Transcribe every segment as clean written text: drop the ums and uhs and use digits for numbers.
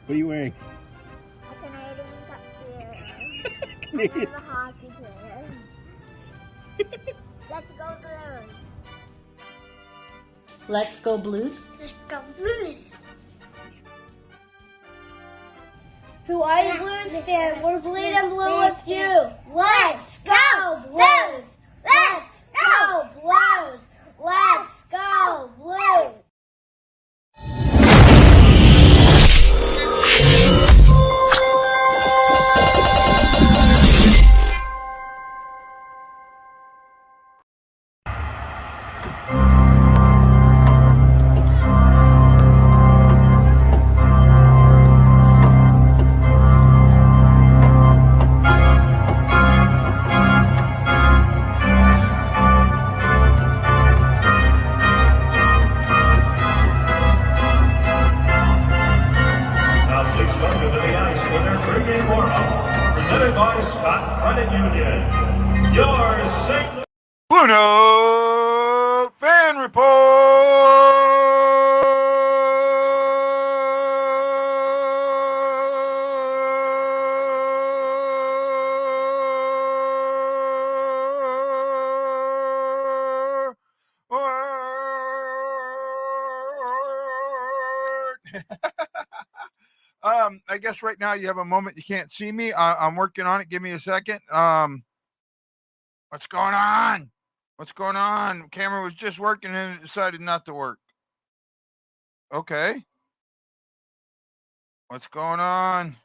What are you wearing? A Canadian Cup shirt. Canadian. I'm a hockey player. Let's go Blues. Let's go Blues. Let's go Blues. Who are you, Blues fan? We're bleeding blue with you. Let's go Blues! Let's go Blues! Let's go Blues! Presented by Scott Credit Union. Your St. Louis BlueNote Fan Report. I guess right now you have a moment. You can't see me. I'm working on it. Give me a second. What's going on? What's going on? Camera was just working and it decided not to work. Okay. What's going on?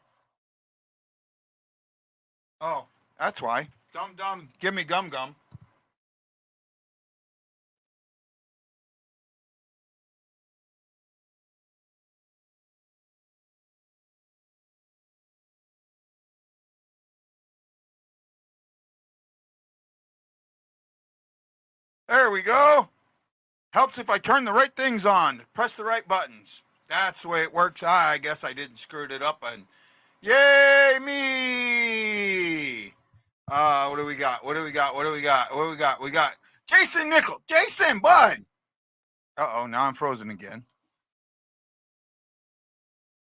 Oh, that's why. Dum. Give me gum. There we go. Helps if I turn the right things on. Press the right buttons. That's the way it works. I guess I didn't screw it up. And yay me! What do we got? We got Jason Nickel. Jason, bud. Uh-oh, now I'm frozen again.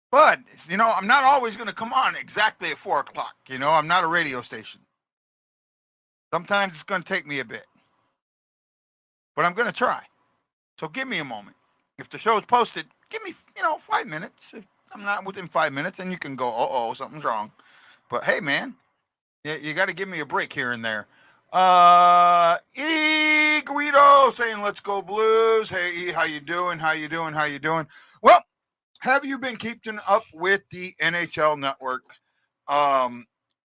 But, I'm not always going to come on exactly at 4 o'clock. I'm not a radio station. Sometimes it's going to take me a bit. But I'm going to try. So give me a moment. If the show's posted, give me, 5 minutes. If I'm not within 5 minutes, then you can go, something's wrong. But hey, man, you got to give me a break here and there. E. Guido saying, let's go Blues. Hey, E, how you doing? Well, have you been keeping up with the NHL Network? I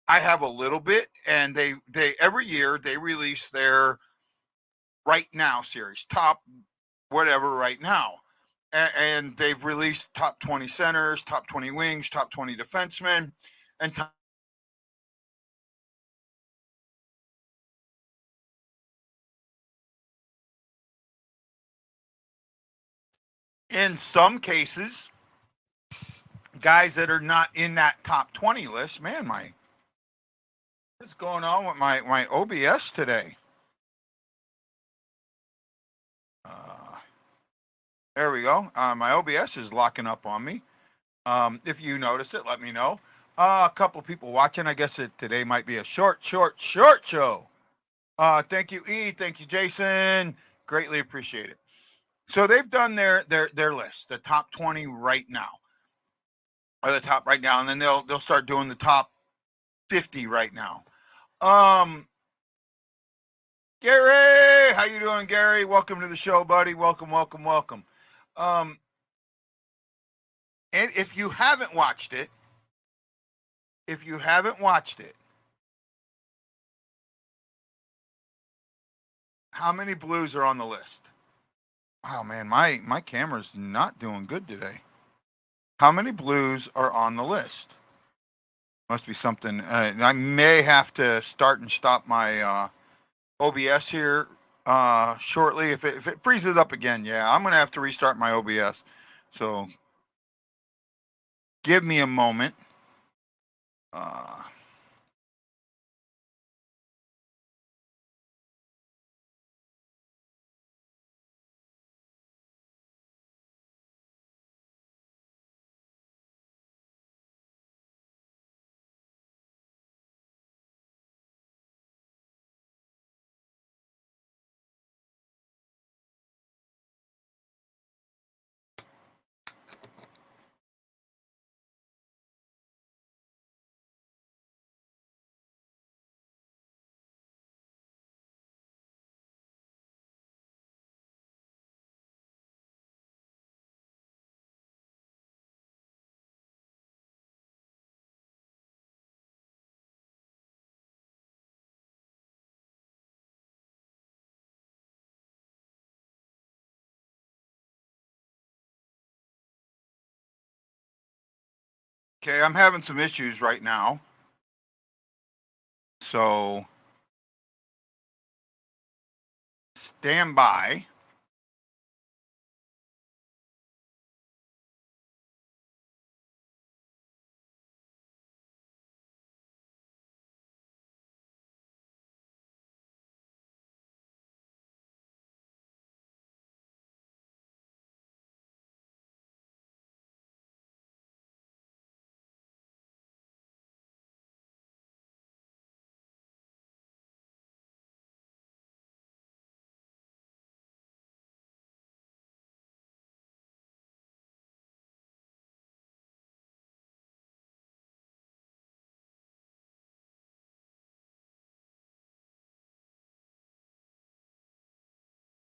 have a little bit, and they every year they release their Right Now series, top whatever right now. And they've released top 20 centers, top 20 wings, top 20 defensemen, and in some cases, guys that are not in that top 20 list. Man, what's going on with my OBS today? There we go. My OBS is locking up on me. If you notice it, let me know. A couple people watching. I guess today might be a short show. Thank you, E. Thank you, Jason. Greatly appreciate it. So they've done their list, the top 20 right now, or the top right now, and then they'll start doing the top 50 right now. Gary, how you doing, Gary? Welcome to the show, buddy. Welcome. And if you haven't watched it, how many Blues are on the list? Wow, man, my camera's not doing good today. How many Blues are on the list? Must be something. I may have to start and stop my OBS here shortly. If it freezes up again, yeah, I'm going to have to restart my OBS. So give me a moment. Okay, I'm having some issues right now. So stand by.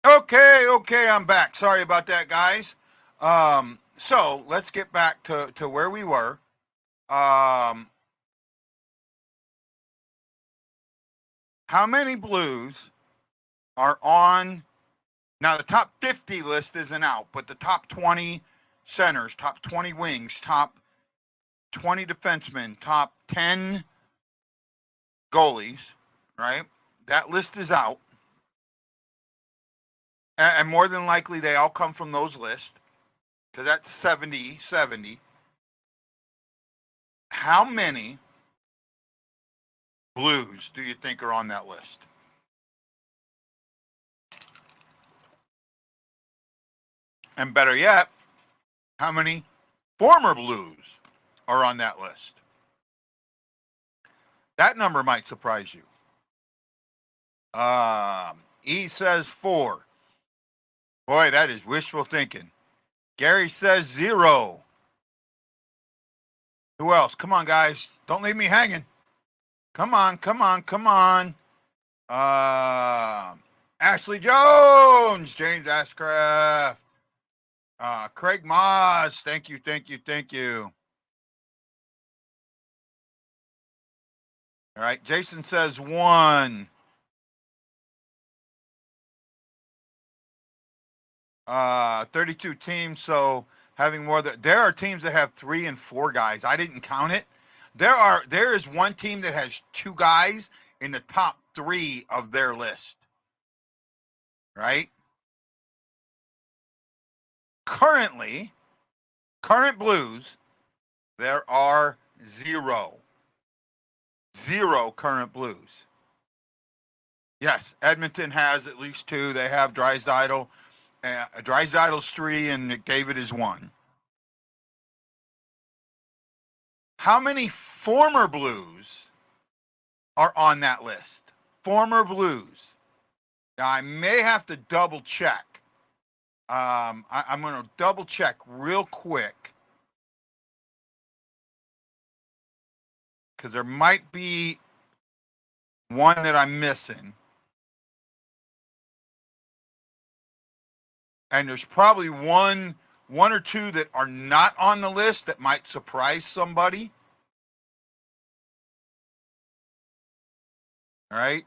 Okay, I'm back. Sorry about that, guys. So let's get back to where we were. How many Blues are on? Now, the top 50 list isn't out, but the top 20 centers, top 20 wings, top 20 defensemen, top 10 goalies, right? That list is out. And more than likely, they all come from those lists because that's 70. How many Blues do you think are on that list? And better yet, how many former Blues are on that list? That number might surprise you. E says 4. Boy, that is wishful thinking. Gary says 0. Who else? Come on, guys. Don't leave me hanging. Come on. Ashley Jones, James Ashcraft, Craig Moss. Thank you. All right. Jason says 1. 32 teams. So having more than, there are teams that have 3 and 4 guys. I didn't count it. There is one team that has 2 guys in the top 3 of their list. Right? Current Blues, there are 0 current Blues. Yes, Edmonton has at least 2. They have Drysdale. Dreisaitl's 3 and McDavid is 1. How many former Blues are on that list? Former Blues. Now, I may have to double check. I'm going to double check real quick because there might be one that I'm missing. And there's probably one or 2 that are not on the list that might surprise somebody. All right.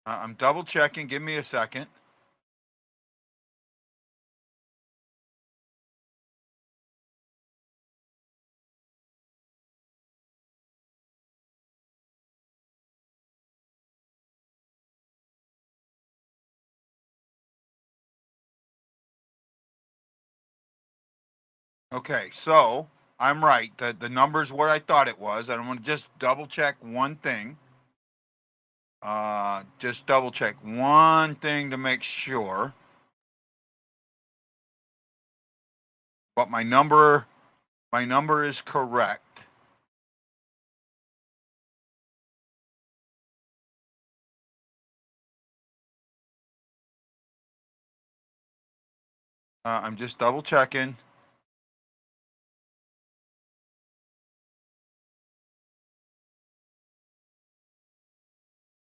I'm double checking. Give me a second. Okay, so I'm right. The number's what I thought it was. I want to just double check one thing. Just double check one thing to make sure. But my number is correct. I'm just double checking.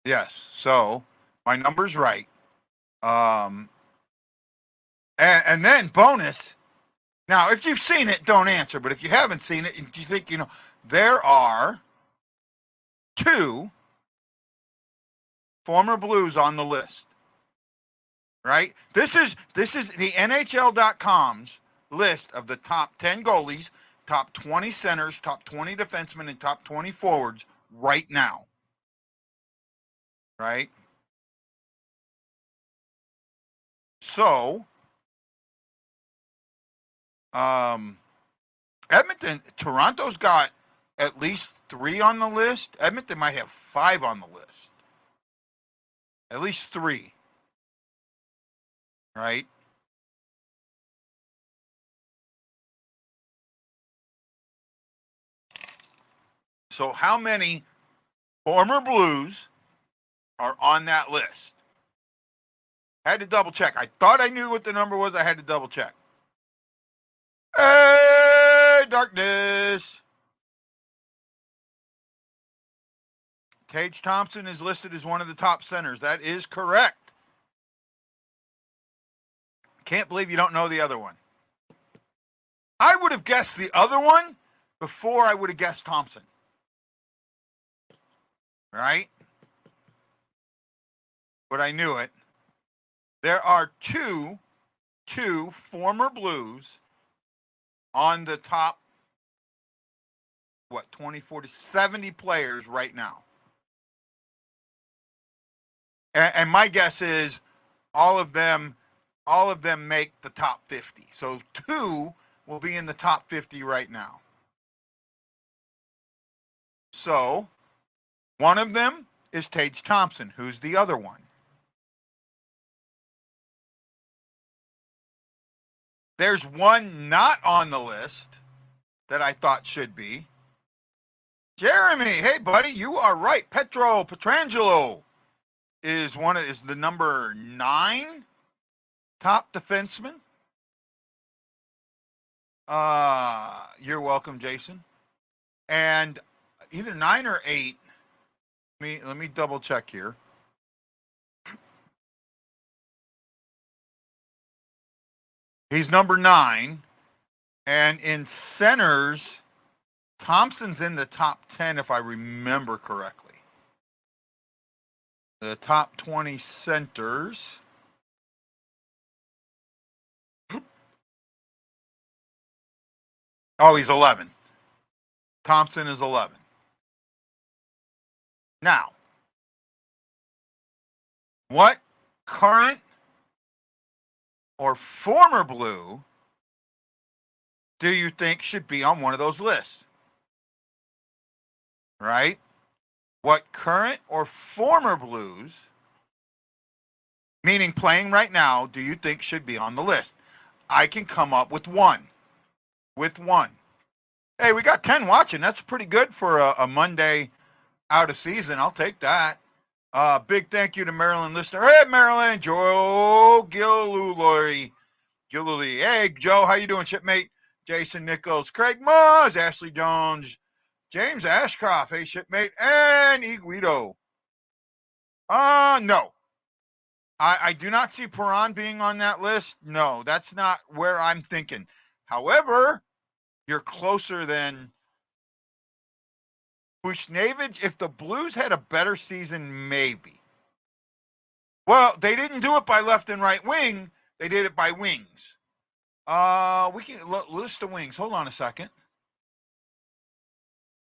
Yes, so my number's right. And then bonus. Now, if you've seen it, don't answer. But if you haven't seen it, and you think, there are 2 former Blues on the list. right? This is the NHL.com's list of the top 10 goalies, top 20 centers, top 20 defensemen, and top 20 forwards right now. Right? So, Edmonton, Toronto's got at least 3 on the list. Edmonton might have 5 on the list. At least 3. Right? So how many former Blues are on that list? I had to double check. I thought I knew what the number was. I had to double check. Hey, darkness. Tage Thompson is listed as one of the top centers. That is correct. Can't believe you don't know the other one. I would have guessed the other one before I would have guessed Thompson. Right? But I knew it. There are two former Blues on the top, 20, 40, 70 players right now. And my guess is all of them make the top 50. So 2 will be in the top 50 right now. So one of them is Tage Thompson. Who's the other one? There's one not on the list that I thought should be. Jeremy, hey buddy, you are right. Petro Pietrangelo is the number 9 top defenseman. You're welcome, Jason. And either 9 or 8. Let me double check here. He's number 9. And in centers, Thompson's in the top 10, if I remember correctly. The top 20 centers. Oh, he's 11. Thompson is 11. Now, what current or former Blue do you think should be on one of those lists? Right? What current or former Blues, meaning playing right now, do you think should be on the list? I can come up with one. Hey, we got 10 watching. That's pretty good for a Monday out of season. I'll take that. Big thank you to Maryland listener. Hey, Maryland, Joe Gillooly. Hey, Joe, how you doing, shipmate? Jason Nichols, Craig Moss, Ashley Jones, James Ashcroft, hey, shipmate, and Iguido. No. I do not see Perron being on that list. No, that's not where I'm thinking. However, you're closer than Bushnevich. If the Blues had a better season, maybe. Well, they didn't do it by left and right wing. They did it by wings. We can list the wings. Hold on a second.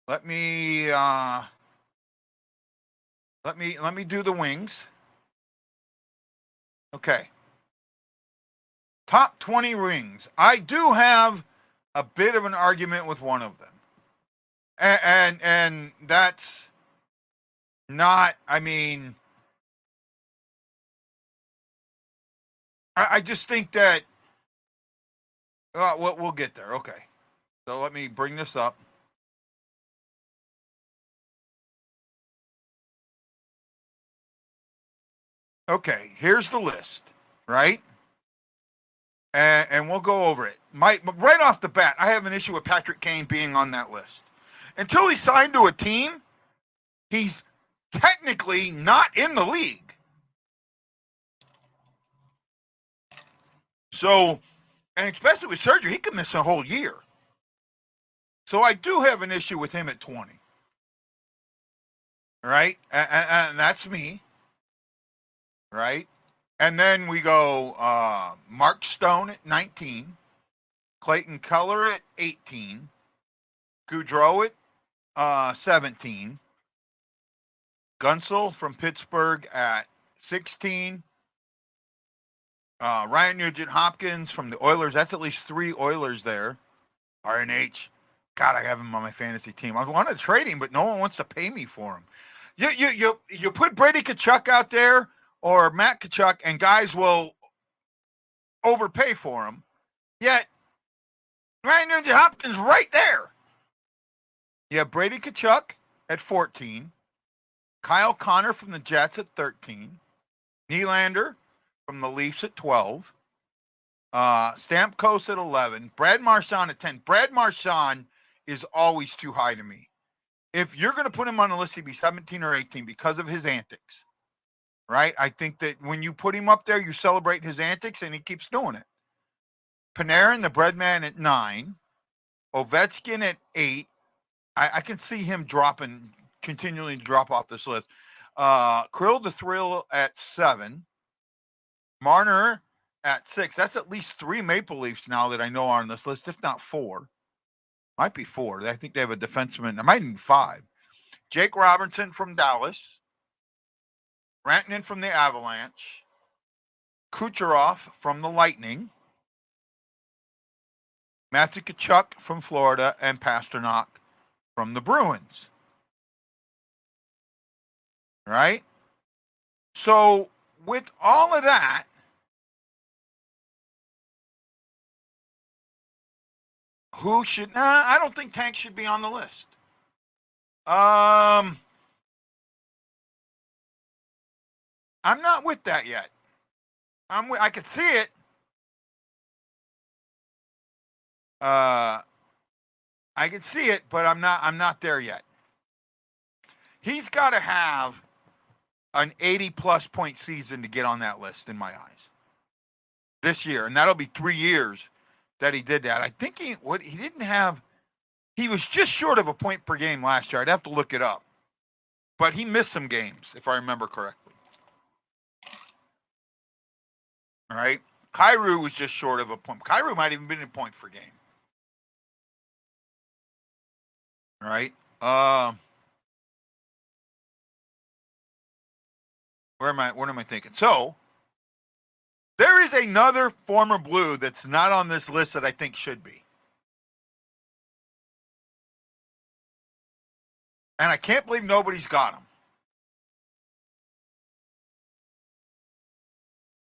Let me do the wings. Okay. Top 20 wings. I do have a bit of an argument with one of them. And that's not, I just think that we'll get there. Okay. So let me bring this up. Okay, here's the list, right? And we'll go over it. Right off the bat, I have an issue with Patrick Kane being on that list. Until he signed to a team, he's technically not in the league. So, and especially with surgery, he could miss a whole year. So I do have an issue with him at 20. Right? And that's me. Right? And then we go Mark Stone at 19, Clayton Keller at 18, Goudreau at 17, Gunsel from Pittsburgh at 16, Ryan Nugent Hopkins from the Oilers. That's at least 3 Oilers there. RNH. God, I have him on my fantasy team. I want to trade him, but no one wants to pay me for him. You put Brady Tkachuk out there or Matt Tkachuk, and guys will overpay for him. Yet Ryan Nugent Hopkins right there. You have Brady Tkachuk at 14, Kyle Connor from the Jets at 13, Nylander from the Leafs at 12, Stamkos at 11, Brad Marchand at 10. Brad Marchand is always too high to me. If you're going to put him on the list, he'd be 17 or 18 because of his antics, right? I think that when you put him up there, you celebrate his antics, and he keeps doing it. Panarin, the breadman, at 9, Ovechkin at 8. I can see him continually drop off this list. Krill the Thrill at 7, Marner at 6. That's at least 3 Maple Leafs now that I know are on this list, if not 4. Might be 4. I think they have a defenseman. It might be 5. Jake Robinson from Dallas, Rantanen from the Avalanche, Kucherov from the Lightning, Matthew Tkachuk from Florida, and Pasternak from the Bruins. Right? So, with all of that, I don't think Tank should be on the list. I'm not with that yet. I could see it. I could see it, but I'm not there yet. He's got to have an 80-plus point season to get on that list in my eyes this year, and that'll be 3 years that he did that. I think he was just short of a point per game last year. I'd have to look it up, but he missed some games if I remember correctly. All right, Kyrou was just short of a point. Kyrou might even been in point per game. All right. What am I thinking? So, there is another former Blue that's not on this list that I think should be. And I can't believe nobody's got him.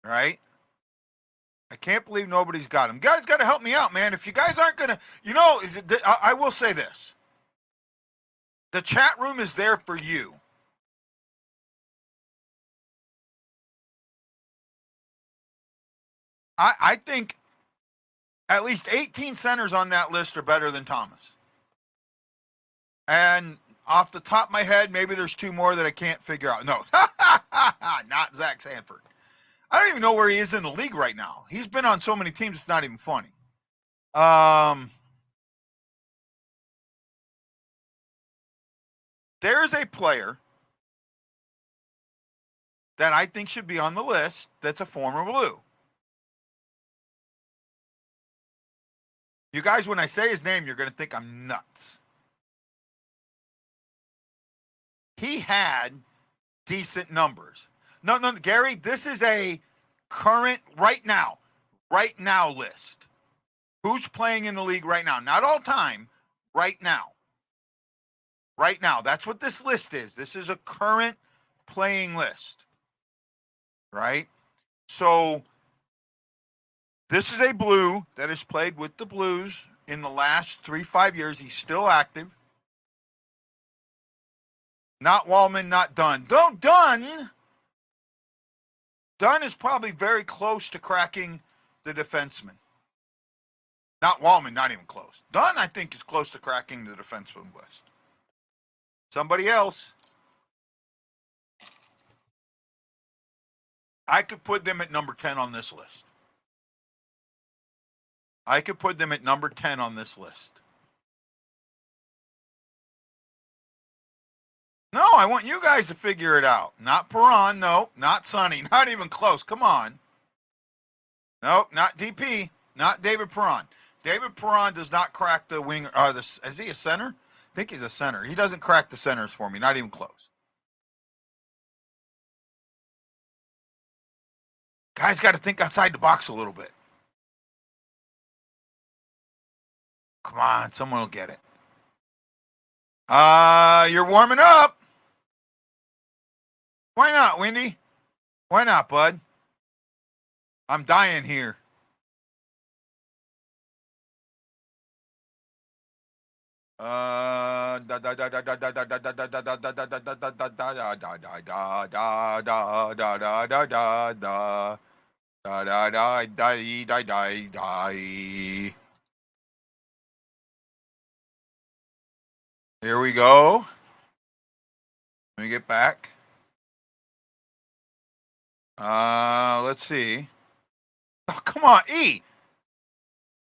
Right? I can't believe nobody's got him. You guys got to help me out, man. If you guys aren't going to, I will say this. The chat room is there for you. I think at least 18 centers on that list are better than Thomas. And off the top of my head, maybe there's 2 more that I can't figure out. No, not Zach Sanford. I don't even know where he is in the league right now. He's been on so many teams, it's not even funny. There's a player that I think should be on the list that's a former Blue. You guys, when I say his name, you're going to think I'm nuts. He had decent numbers. No, Gary, this is a current, right now list. Who's playing in the league right now? Not all time, right now. Right now. That's what this list is. This is a current playing list. Right? So, this is a Blue that has played with the Blues in the last 3-5 years. He's still active. Not Wallman, not Dunn. Dunn is probably very close to cracking the defenseman. Not Wallman, not even close. Dunn, I think, is close to cracking the defenseman list. Somebody else. I could put them at number 10 on this list. I could put them at number 10 on this list. No, I want you guys to figure it out. Not Perron, no. Not Sonny, not even close. Come on. Nope, not DP, not David Perron. David Perron does not crack the wing. Is he a center? I think he's a center. He doesn't crack the centers for me, not even close. Guys got to think outside the box a little bit. Come on, someone will get it. You're warming up. Why not, Wendy? Why not, bud? I'm dying here. Here we go. Let me get back. Let's see. Oh, come on, E.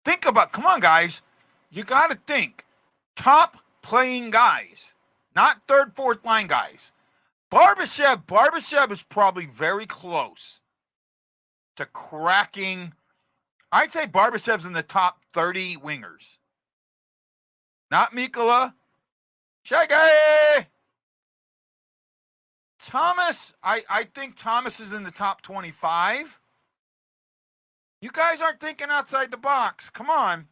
Come on, guys. You got to think. Top playing guys, not third, fourth line guys. Barbashev is probably very close to cracking. I'd say Barbashev's in the top 30 wingers. Not Mikkola. Shaggy! Thomas, I think Thomas is in the top 25. You guys aren't thinking outside the box. Come on.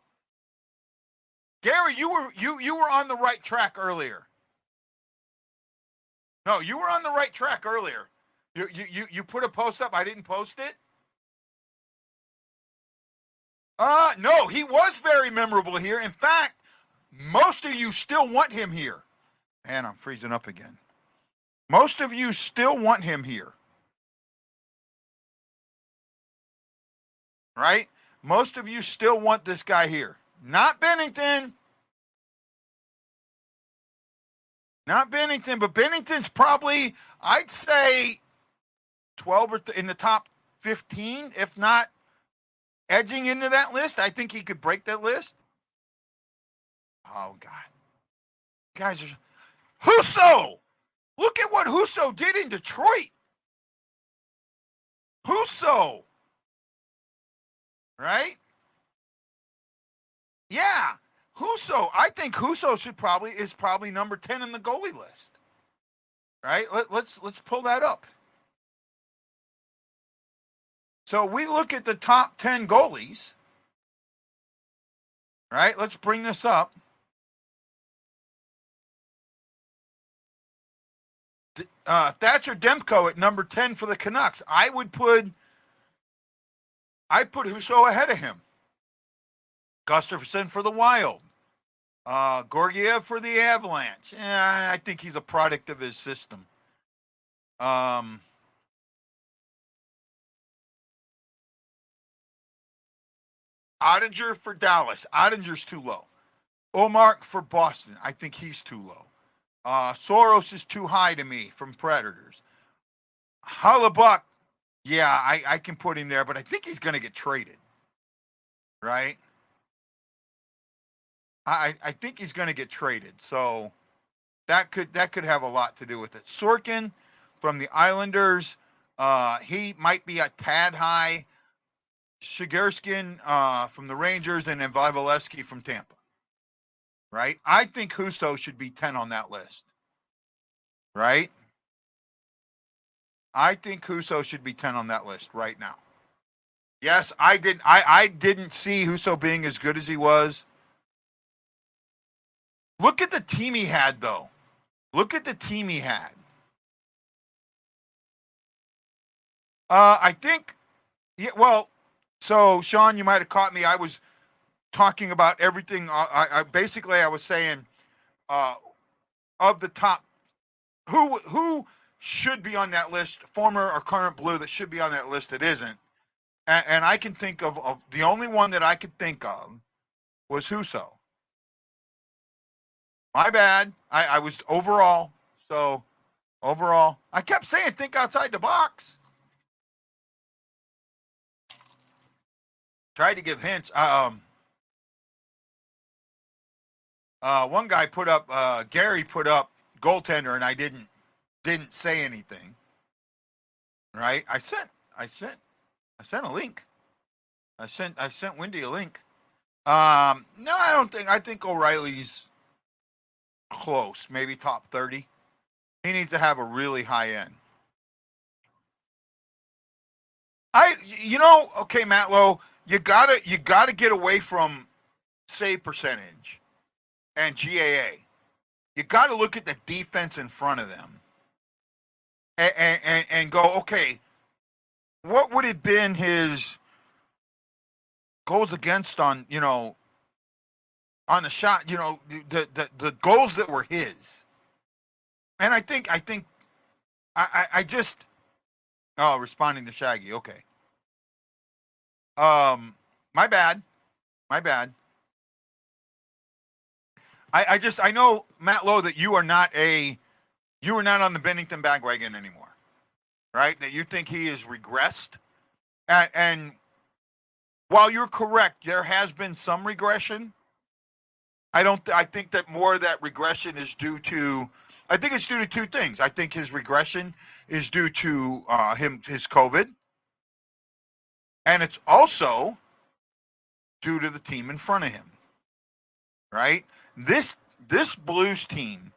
Gary, you were on the right track earlier. No, you were on the right track earlier. You put a post up. I didn't post it. No, he was very memorable here. In fact, most of you still want him here. Man, I'm freezing up again. Most of you still want him here. Right? Most of you still want this guy here. Not Bennington. Not Bennington, but Bennington's probably, I'd say, 12 or in the top 15, if not edging into that list. I think he could break that list. Oh, God. Guys, Husso! Look at what Husso did in Detroit. Husso. Right? Yeah. Husso. I think Husso is probably number 10 in the goalie list. Right? Let's pull that up. So we look at the top 10 goalies. Right? Let's bring this up. Thatcher Demko at number 10 for the Canucks. I'd put Husso ahead of him. Gustafsson for the Wild. Gorgiev for the Avalanche. I think he's a product of his system. Ottinger for Dallas. Ottinger's too low. Omark for Boston. I think he's too low. Soros is too high to me from Predators. Hellebuyck, yeah, I can put him there, but I think he's going to get traded. Right? I think he's going to get traded. So that could have a lot to do with it. Sorkin from the Islanders, he might be a tad high. Shigerskin from the Rangers, and then Vasilevsky from Tampa. Right? I think Husso should be 10 on that list. Right? I think Husso should be 10 on that list right now. Yes, I didn't see Husso being as good as he was. Look at the team he had, though. Look at the team he had. I think, yeah, well, so Sean, you might have caught me. I was talking about everything. I was saying, of the top, who should be on that list, former or current Blue that should be on that list that isn't. And I can think of the only one that I could think of was Husso. My bad. I was overall. So overall, I kept saying think outside the box. Tried to give hints. One guy put up, Gary put up goaltender and I didn't say anything. Right? I sent a link. I sent Wendy a link. No, I don't think. I think O'Reilly's close, maybe top 30. He needs to have a really high end. Okay, Matt Lowe, you gotta get away from save percentage and GAA. You got to look at the defense in front of them and go, okay, what would have been his goals against on the shot, the goals that were his. And I think I just responding to Shaggy, okay. My bad. I know, Matt Lowe, that you are not on the Bennington bandwagon anymore, right? That you think he has regressed, and while you're correct, there has been some regression. I think that more of that regression is due to. I think it's due to two things. I think his regression is due to his COVID, and it's also due to the team in front of him, right? This Blues team,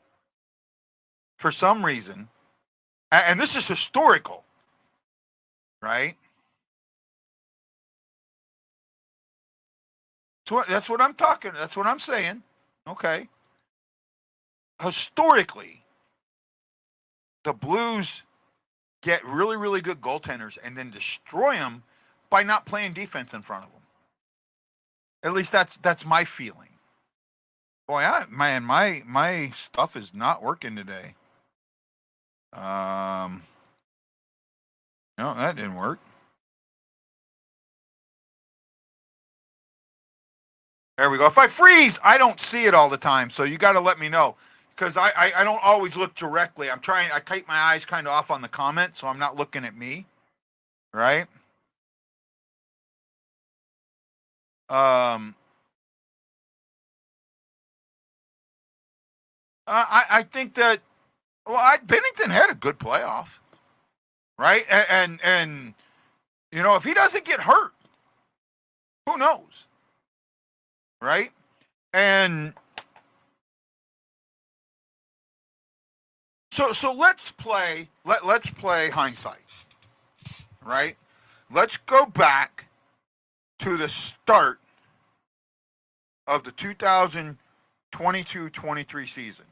for some reason, and this is historical, right? So that's what I'm talking. That's what I'm saying. Okay. Historically, the Blues get really, really good goaltenders and then destroy them by not playing defense in front of them. At least that's my feeling. Boy, my stuff is not working today. No, that didn't work. There we go. If I freeze, I don't see it all the time, so you got to let me know, because I don't always look directly. I keep my eyes kind of off on the comments, so I'm not looking at me, right? I think that Bennington had a good playoff, right? And if he doesn't get hurt, who knows, right? And so let's play hindsight, right? Let's go back to the start of the 2022-23 season.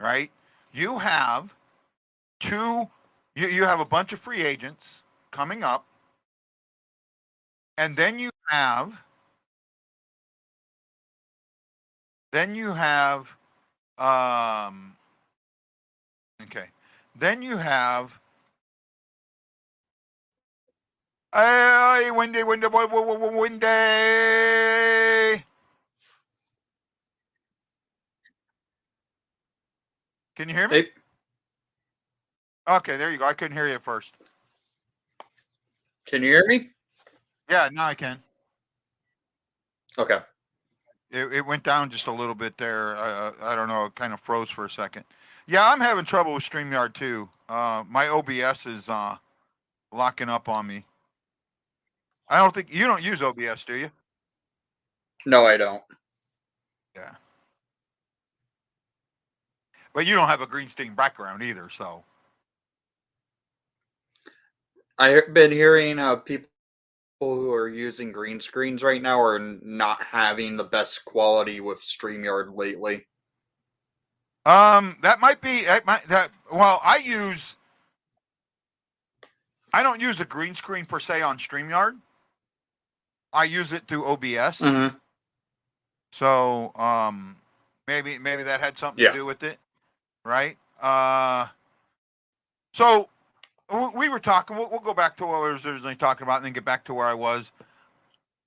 Right? You have you have a bunch of free agents coming up, and then you have okay. Then you have hey, Wendy. Can you hear me? Hey. Okay, there you go. I couldn't hear you at first. Can you hear me? Yeah, now I can. Okay. It went down just a little bit there. I don't know. It kind of froze for a second. Yeah, I'm having trouble with StreamYard too. My OBS is locking up on me. I don't think you don't use OBS, do you? No, I don't. Yeah. But you don't have a green screen background either, so. I've been hearing people who are using green screens right now are not having the best quality with StreamYard lately. That might be well, I don't use a green screen per se on StreamYard. I use it through OBS. Mm-hmm. So maybe that had something to do with it, right? So we were talking. We'll go back to what I was originally talking about, and then get back to where I was.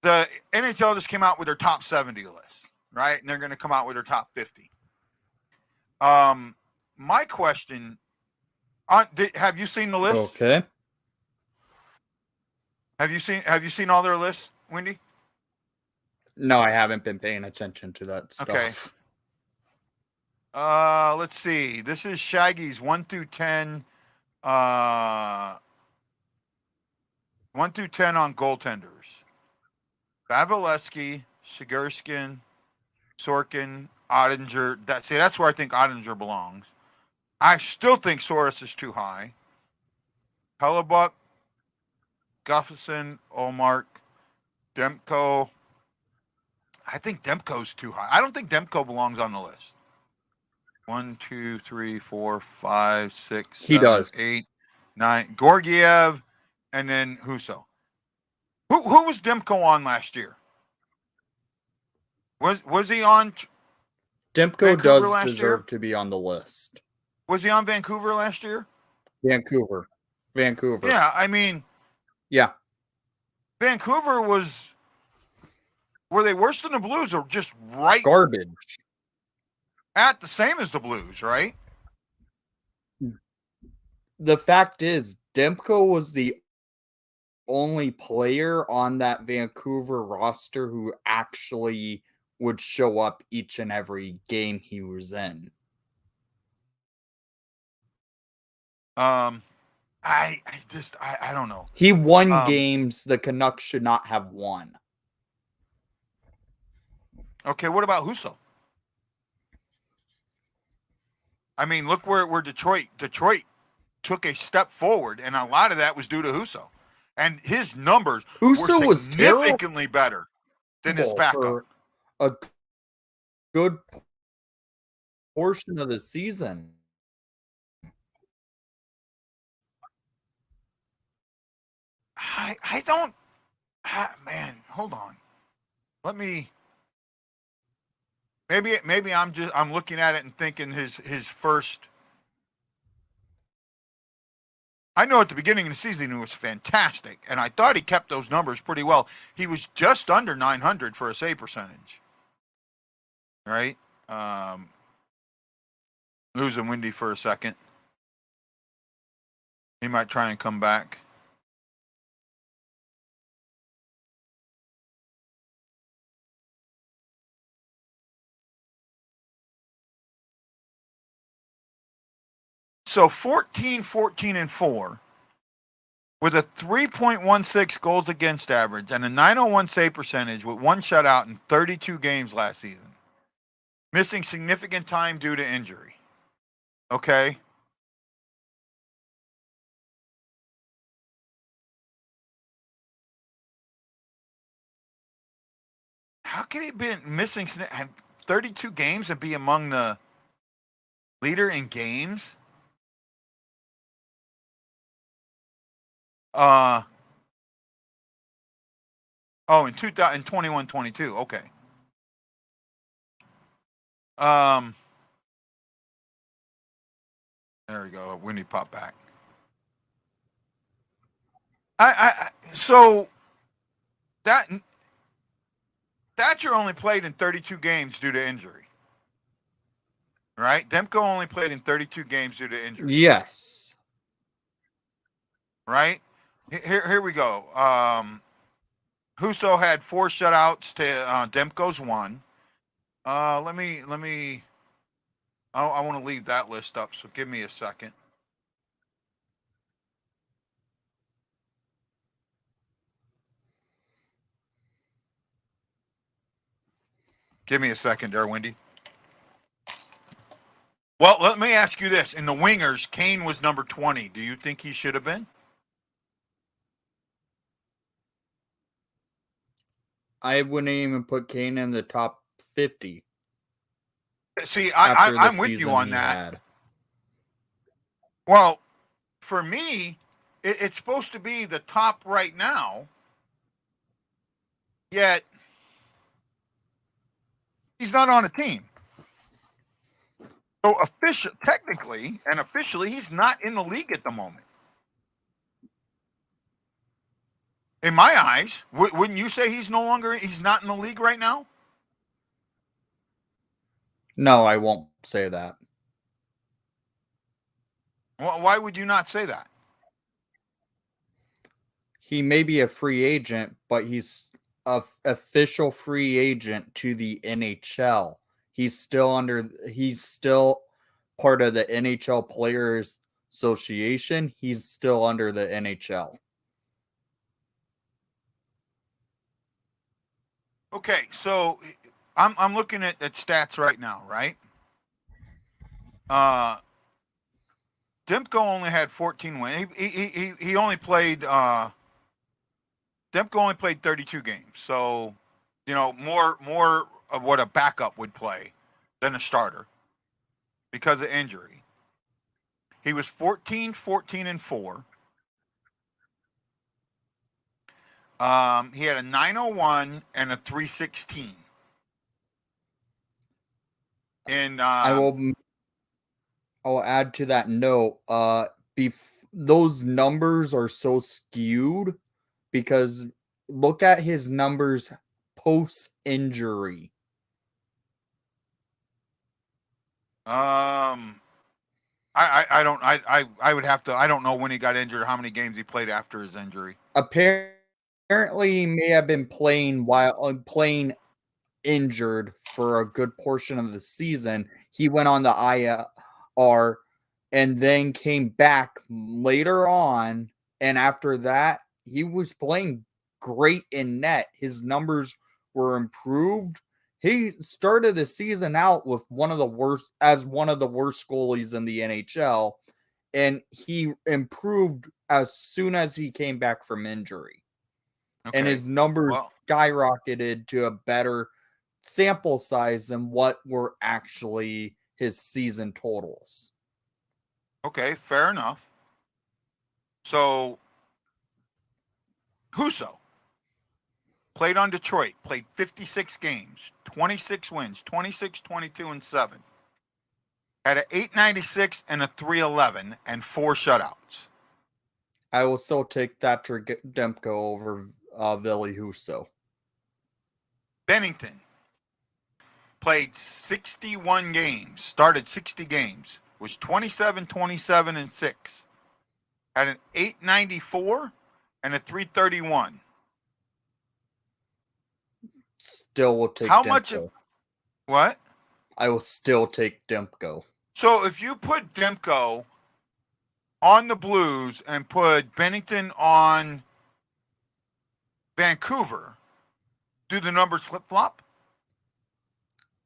The NHL just came out with their top 70 list, right? And they're going to come out with their top 50. My question: have you seen the list? Okay. Have you seen all their lists, Wendy? No, I haven't been paying attention to that stuff. Okay. Let's see. This is Shaggy's 1 through 10. 1 through 10 on goaltenders. Vasilevsky, Sigurskin, Sorkin, Ottinger. That's where I think Ottinger belongs. I still think Soros is too high. Hellebuck, Gustafsson, Olmark, Demko. I think Demko's too high. I don't think Demko belongs on the list. 1, 2, 3, 4, 5, 6, He 7, does. 8, 9. Gorgiev, and then Husso. Who was Demko on last year? Was he on Demko Vancouver does last deserve year? to be on the list. Was he on Vancouver last year? Vancouver. Yeah, I mean, Yeah. Vancouver were they worse than the Blues or just right Garbage. at the same as the Blues, right? The fact is, Demko was the only player on that Vancouver roster who actually would show up each and every game he was in. I don't know. He won games the Canucks should not have won. Okay, what about Husso? I mean, look where Detroit took a step forward, and a lot of that was due to Husso. And his numbers Husso were was significantly better than his backup. For a good portion of the season. I don't. Man, hold on. Let me. Maybe I'm looking at it and thinking his first. I know at the beginning of the season he was fantastic, and I thought he kept those numbers pretty well. He was just under 900 for a save percentage. Right? Losing Windy for a second. He might try and come back. So 14, 14, and 4 with a 3.16 goals against average and a 901 save percentage with 1 shutout in 32 games last season. Missing significant time due to injury. Okay. How can he be missing 32 games and be among the leader in games? In 2021-22. Okay. There we go. Windy pop back. So Thatcher only played in 32 games due to injury. Right? Demko only played in 32 games due to injury. Yes. Right? Here we go. Husso had 4 shutouts to Demko's 1. Let me. I want to leave that list up, so give me a second. Give me a second there, Wendy. Well, let me ask you this. In the wingers, Kane was number 20. Do you think he should have been? I wouldn't even put Kane in the top 50. See, I'm with you on that. Had. Well, for me, it's supposed to be the top right now, yet he's not on a team. So technically and officially, he's not in the league at the moment. In my eyes, wouldn't you say he's not in the league right now? No, I won't say that. Well, why would you not say that? He may be a free agent, but he's an official free agent to the NHL. he's still part of the NHL Players Association. He's still under the NHL. Okay, so I'm looking at stats right now, right? Demko only had 14 wins. He only played Demko only played 32 games. So, more of what a backup would play than a starter because of injury. He was 14, 14, and 4. He had a 901 and a 316. And I'll add to that note. Those numbers are so skewed because look at his numbers post injury. I would have to. I don't know when he got injured, how many games he played after his injury. Apparently, he may have been playing injured for a good portion of the season. He went on the IR and then came back later on. And after that, he was playing great in net. His numbers were improved. He started the season out with one of the worst goalies in the NHL, and he improved as soon as he came back from injury. Okay. And his numbers skyrocketed to a better sample size than what were actually his season totals. Okay, fair enough. So, Husso played on Detroit, played 56 games, 26 wins, 26, 22, and 7. Had an 896 and a 311 and 4 shutouts. I will still take Thatcher Demko over Ville Husso. Bennington played 61 games, started 60 games, was 27, 27, and 6. Had an 894 and a 331. Still will take How Demko. much of what? I will still take Demko. So if you put Demko on the Blues and put Bennington on Vancouver, do the numbers flip-flop?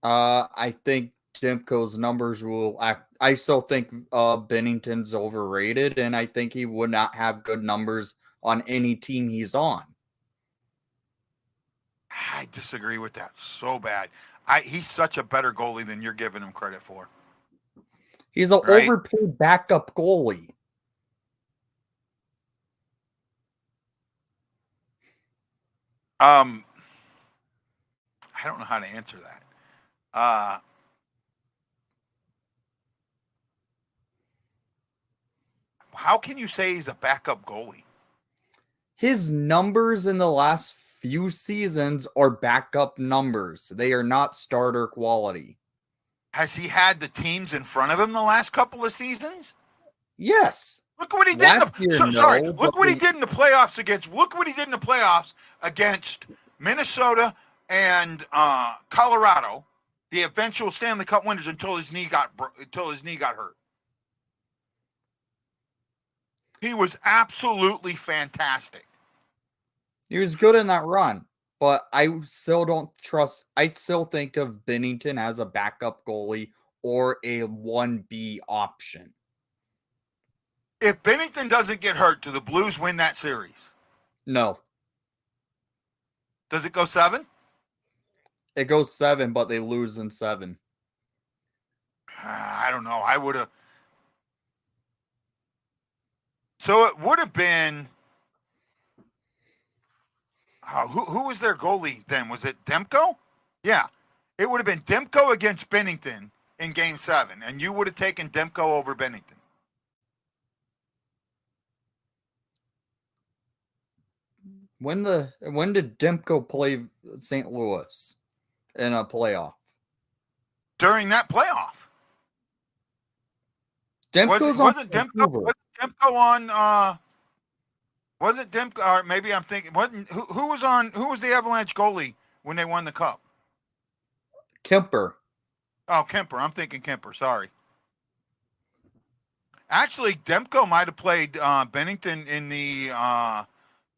I think Demko's numbers will act. I still think Bennington's overrated, and I think he would not have good numbers on any team he's on. I disagree with that so bad. He's such a better goalie than you're giving him credit for. He's an overpaid backup goalie. I don't know how to answer that. How can you say he's a backup goalie? His numbers in the last few seasons are backup numbers. They are not starter quality. Has he had the teams in front of him the last couple of seasons? Yes. Look what he did. Look what he did in the playoffs against. Look what he did in the playoffs against Minnesota and Colorado, the eventual Stanley Cup winners, until his knee got hurt. He was absolutely fantastic. He was good in that run, but I still don't trust. I still think of Bennington as a backup goalie or a 1B option. If Bennington doesn't get hurt, do the Blues win that series? No. Does it go 7? It goes 7, but they lose in 7. I don't know. I would have. So it would have been. Who was their goalie then? Was it Demko? Yeah. It would have been Demko against Bennington in Game 7, and you would have taken Demko over Bennington. When did Demko play St. Louis in a playoff? During that playoff. Wasn't Demko on? Wasn't Demko? Or maybe I'm thinking. Who was on? Who was the Avalanche goalie when they won the cup? Kemper. Oh, Kemper. I'm thinking Kemper. Sorry. Actually, Demko might have played Bennington in the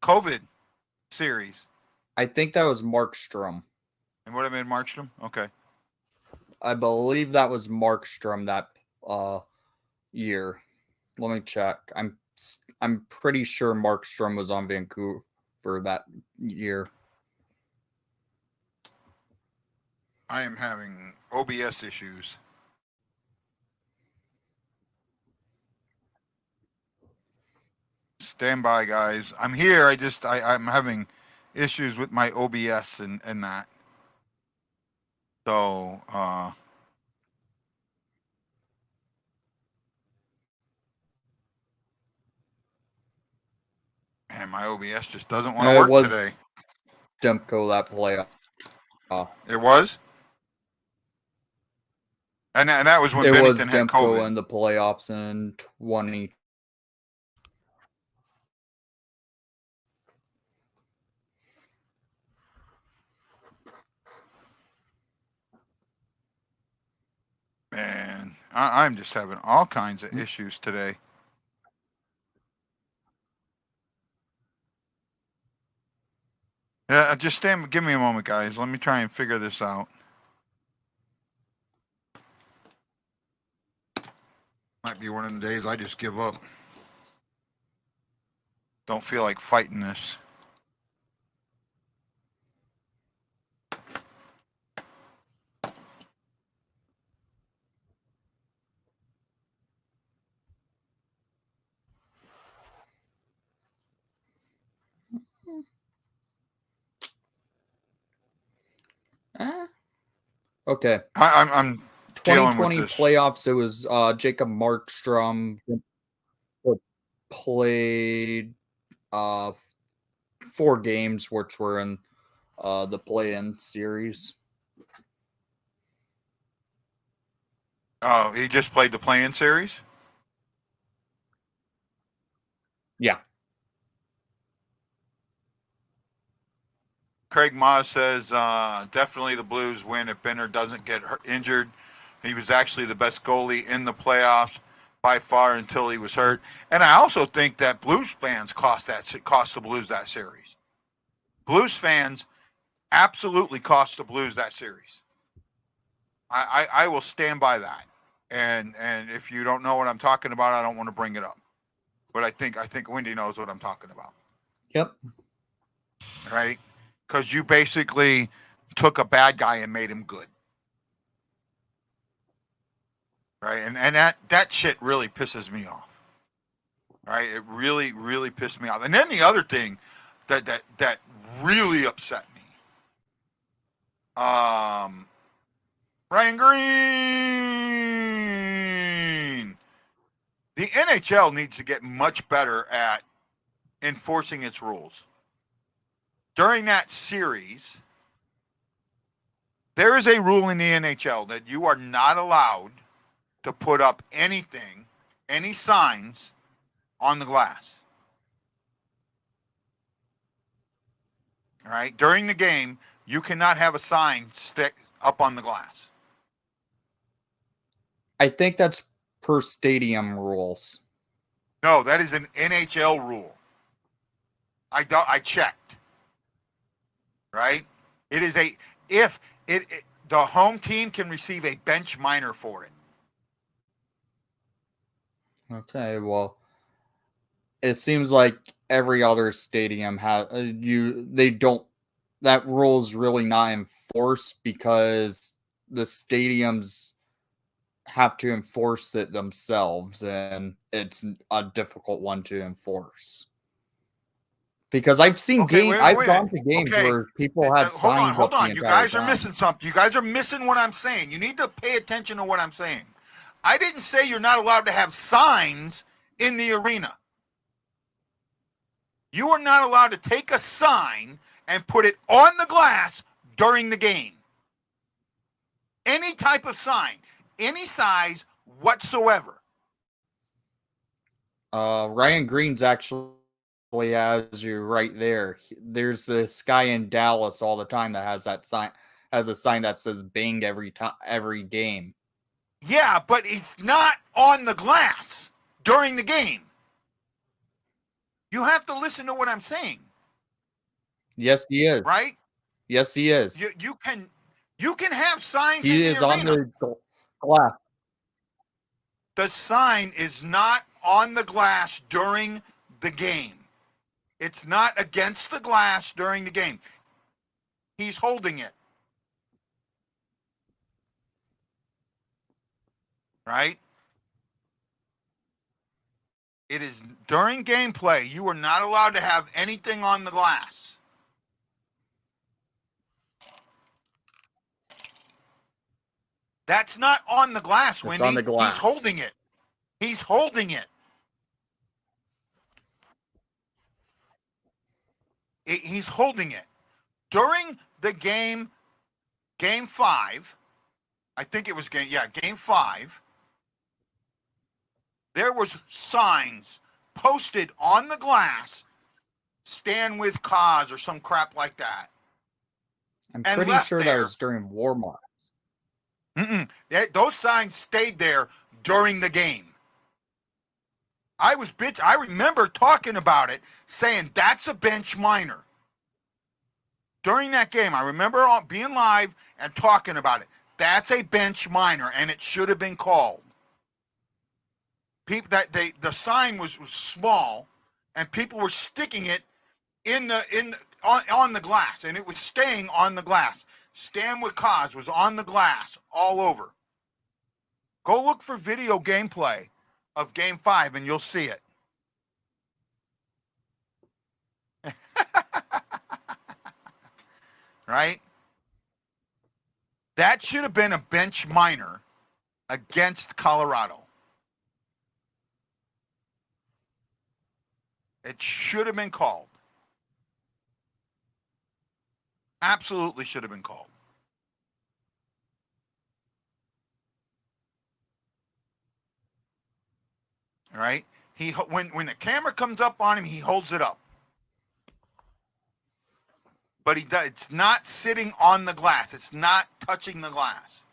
COVID series. I think that was Markstrom. And what I mean, Markstrom? Okay. I believe that was Markstrom that year. Let me check. I'm pretty sure Markstrom was on Vancouver that year. I am having OBS issues. Stand by, guys. I'm here. I'm having issues with my OBS and that. So, and my OBS just doesn't want to work today. Demko that playoff. It was? And that was when Bennington had COVID. It was Demko in the playoffs in 20. Man, I'm just having all kinds of issues today. Yeah, give me a moment, guys. Let me try and figure this out. Might be one of the days I just give up. Don't feel like fighting this. Okay. I'm 2020 playoffs. It was Jacob Markstrom played 4 games, which were in the play-in series. Oh, he just played the play-in series? Yeah. Craig Moss says definitely the Blues win if Benner doesn't get injured. He was actually the best goalie in the playoffs by far until he was hurt. And I also think that Blues fans cost the Blues that series. Blues fans absolutely cost the Blues that series. I will stand by that. And if you don't know what I'm talking about, I don't want to bring it up. But I think Wendy knows what I'm talking about. Yep. Right? Because you basically took a bad guy and made him good. Right? And that shit really pisses me off. Right? It really, really pissed me off. And then the other thing that really upset me. Ryan Green. The NHL needs to get much better at enforcing its rules. During that series, there is a rule in the NHL that you are not allowed to put up anything, any signs on the glass. All right? During the game, you cannot have a sign stick up on the glass. I think that's per stadium rules. No, that is an NHL rule. I checked. Right? It is the home team can receive a bench minor for it. Okay, well, it seems like every other stadium has that rule is really not enforced because the stadiums have to enforce it themselves, and it's a difficult one to enforce. Because I've seen I've gone to games where people had signs up. Hold on. You guys are missing something. You guys are missing what I'm saying. You need to pay attention to what I'm saying. I didn't say you're not allowed to have signs in the arena. You are not allowed to take a sign and put it on the glass during the game. Any type of sign, any size whatsoever. Ryan Green's actually has you right there. There's this guy in Dallas all the time that has that sign, has a sign that says "bang" every game. Yeah, but it's not on the glass during the game. You have to listen to what I'm saying. Yes, he is. Right? Yes, he is. You can have signs in He the is on arena. the glass. The sign is not on the glass during the game. It's not against the glass during the game. He's holding it. Right? It is during gameplay. You are not allowed to have anything on the glass. That's not on the glass, Wendy. It's on the glass. He's holding it. He's holding it. He's holding it. During the game 5, I think it was game 5, there was signs posted on the glass, stand with cause or some crap like that. I'm And pretty left sure that there. was during warm-ups. Those signs stayed there during the game. I remember talking about it, saying that's a bench minor. During that game, I remember being live and talking about it. That's a bench minor, and it should have been called. The sign was small, and people were sticking it on the glass, and it was staying on the glass. Stand with cause was on the glass all over. Go look for video gameplay of Game 5, and you'll see it. Right? That should have been a bench minor against Colorado. It should have been called. Absolutely should have been called. All right? When the camera comes up on him, he holds it up. But it's not sitting on the glass. It's not touching the glass.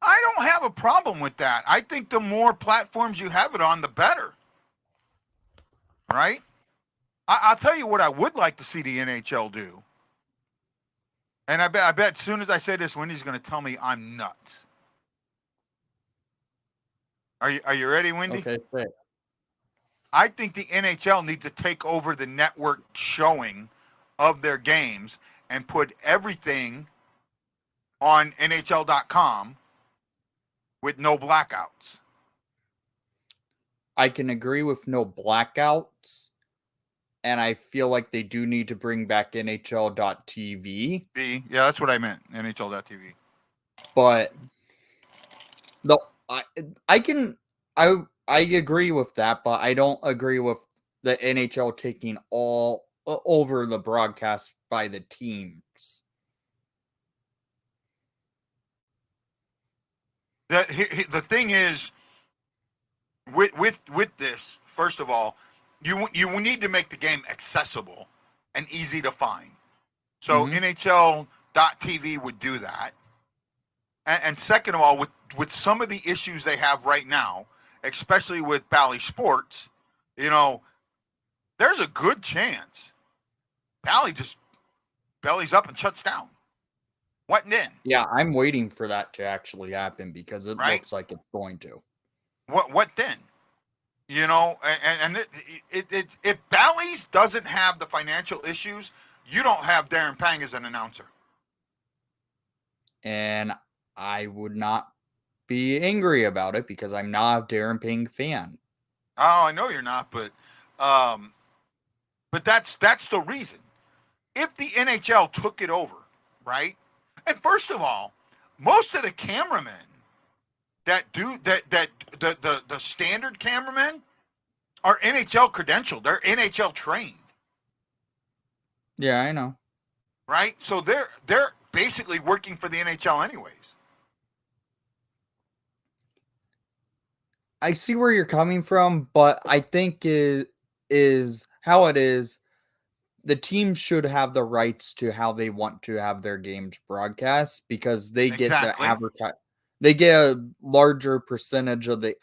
I don't have a problem with that. I think the more platforms you have it on, the better. Right? I'll tell you what I would like to see the NHL do. And I bet as soon as I say this, Wendy's going to tell me I'm nuts. Are you ready, Wendy? Okay, great. I think the NHL needs to take over the network showing of their games and put everything on NHL.com with no blackouts. I can agree with no blackouts, and I feel like they do need to bring back NHL.tv. Yeah, that's what I meant, NHL.tv. But no, I agree with that, but I don't agree with the NHL taking all over the broadcast by the teams. The thing is, with this, first of all, you need to make the game accessible and easy to find. So NHL.tv would do that. And second of all, with some of the issues they have right now, especially with Bally Sports, there's a good chance Bally just bellies up and shuts down. What then? Yeah, I'm waiting for that to actually happen because it looks like it's going to. What then? And if Bally's doesn't have the financial issues, you don't have Darren Pang as an announcer. And I would not be angry about it because I'm not a Darren Pang fan. Oh, I know you're not, but that's the reason. If the NHL took it over, right? And first of all, most of the cameramen that do the standard cameramen are NHL credentialed. They're NHL trained. Yeah, I know. Right? So they're basically working for the NHL anyways. I see where you're coming from, but I think it is how it is. The teams should have the rights to how they want to have their games broadcast because they get Exactly. they get a larger percentage of the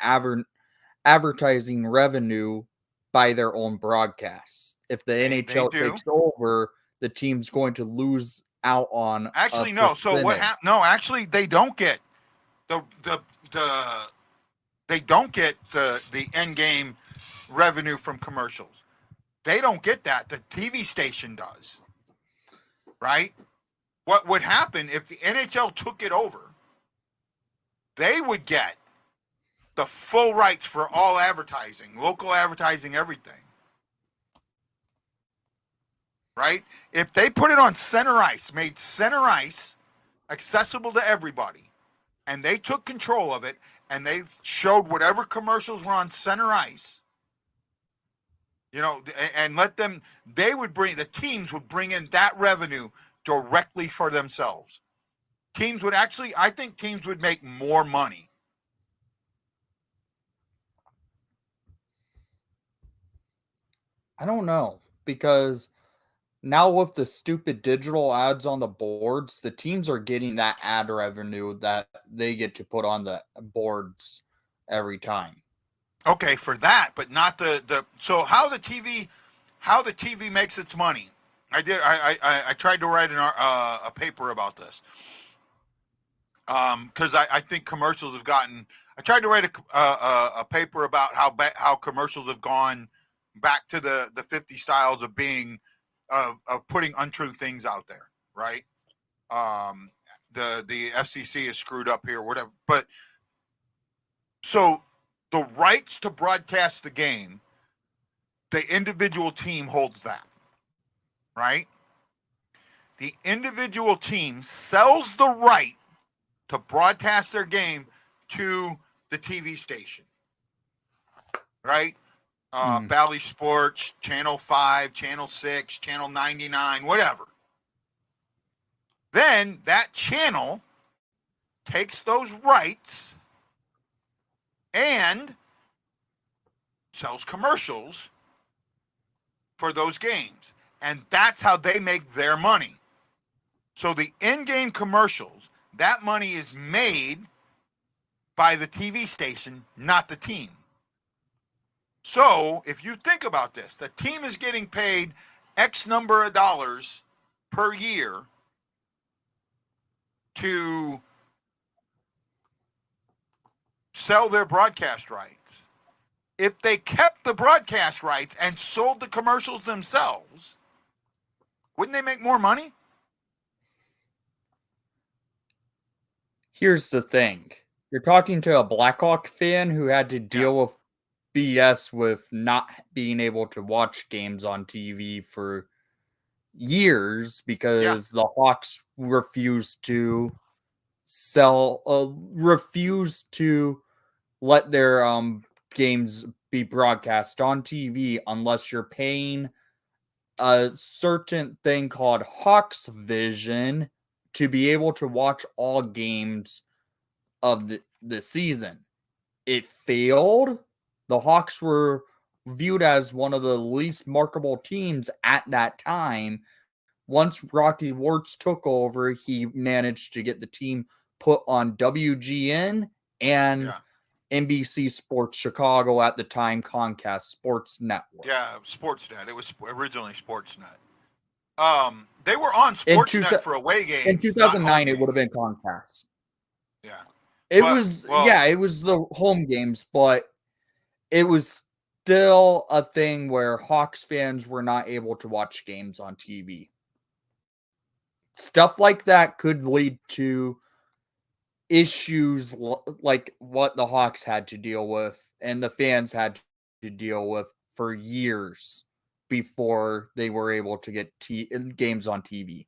advertising revenue by their own broadcasts. If the They NHL do. takes over, the team's going to lose out on a Actually, no. So what percentage. happened? No, actually, they don't get the they don't get the end game revenue from commercials. They don't get that. The TV station does. Right? What would happen if the NHL took it over? They would get the full rights for all advertising, local advertising, everything. Right? If they put it on center ice, made center ice accessible to everybody, and they took control of it, and they showed whatever commercials were on center ice, and let them, the teams would bring in that revenue directly for themselves. I think teams would make more money. I don't know because now with the stupid digital ads on the boards, the teams are getting that ad revenue that they get to put on the boards every time. Okay, for that, but not so how the TV makes its money. I tried to write a paper about this. Because I think commercials have gotten. I tried to write a paper about how commercials have gone back to the 50 styles of being of putting untrue things out there, right? The FCC is screwed up here, whatever. But so the rights to broadcast the game, the individual team holds that, right? The individual team sells the right to broadcast their game to the TV station, right? Bally Sports, Channel 5, Channel 6, Channel 99, whatever. Then that channel takes those rights and sells commercials for those games. And that's how they make their money. So the in-game commercials, that money is made by the TV station, not the team. So if you think about this, the team is getting paid X number of dollars per year to sell their broadcast rights. If they kept the broadcast rights and sold the commercials themselves, wouldn't they make more money? Here's the thing. You're talking to a Blackhawk fan who had to deal with BS with not being able to watch games on TV for years because the Hawks refused to let their games be broadcast on TV unless you're paying a certain thing called Hawks Vision to be able to watch all games of the season. It failed. The Hawks were viewed as one of the least marketable teams at that time. Once Rocky Wirtz took over, he managed to get the team put on WGN and NBC Sports Chicago at the time, Comcast Sports Network. Yeah, Sportsnet. It was originally Sportsnet. They were on Sportsnet for away games. In 2009, it would have been Comcast. Yeah. It was the home games, but it was still a thing where Hawks fans were not able to watch games on TV. Stuff like that could lead to issues like what the Hawks had to deal with and the fans had to deal with for years before they were able to get games on TV.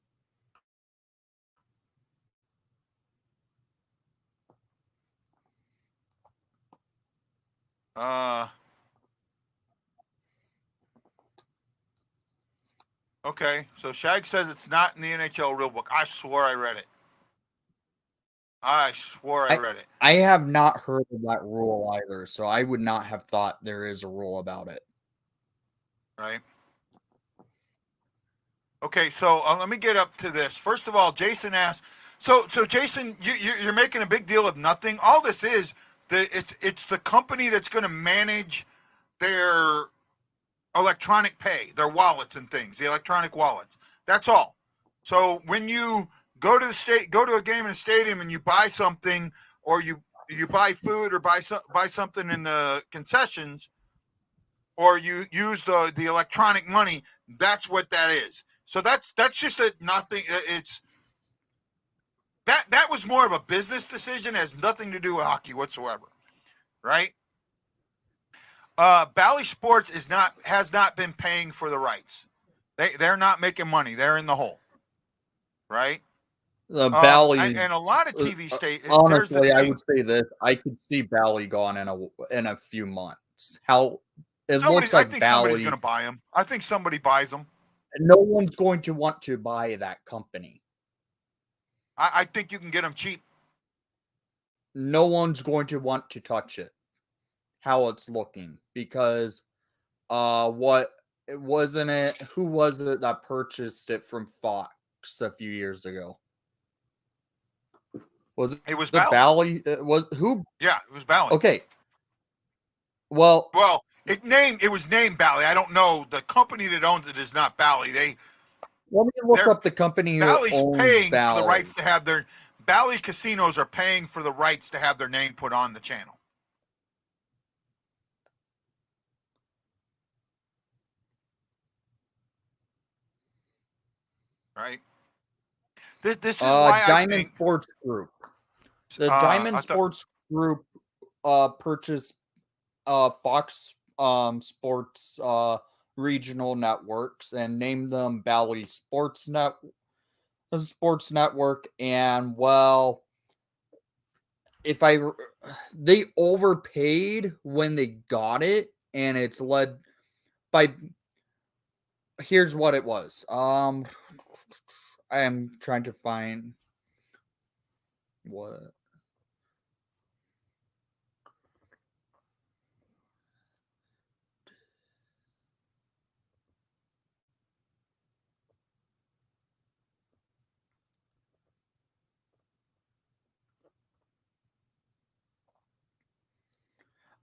Okay, so Shag says it's not in the NHL rulebook. I swore I read it. I swore I read it. I have not heard of that rule either, so I would not have thought there is a rule about it. Right. Okay, so let me get up to this. First of all, Jason asked. So Jason, you're making a big deal of nothing. All this is it's the company that's going to manage their electronic pay, their wallets and things, the electronic wallets. That's all. So when you go to a game in a stadium and you buy something, or you buy food or buy something in the concessions, or you use the electronic money, that's what that is. So that's just a nothing. It's that was more of a business decision, has nothing to do with hockey whatsoever, right? Bally Sports has not been paying for the rights. They're not making money. They're in the hole, right? Bally, and a lot of TV stations. honestly, I would say this: I could see Bally gone in a few months. Looks like I think Bally, somebody's going to buy them. I think somebody buys them. No one's going to want to buy that company. I think you can get them cheap. No one's going to want to touch it. How it's looking, because what it wasn't it? Who was it that purchased it from Fox a few years ago? It was Bally? Was who? Yeah, it was Bally. Okay. Well, it was named Bally. I don't know. The company that owns it is not Bally. Let me look up the company who Bally's owns paying Bally. for the rights to have their Bally casinos are paying for the rights to have their name put on the channel. Right. This is why Diamond Sports Group. The Diamond Sports Group purchased Fox Sports regional networks and named them Bally Sports Network. And well, they overpaid when they got it, and it's led by. Here's what it was. I am trying to find what.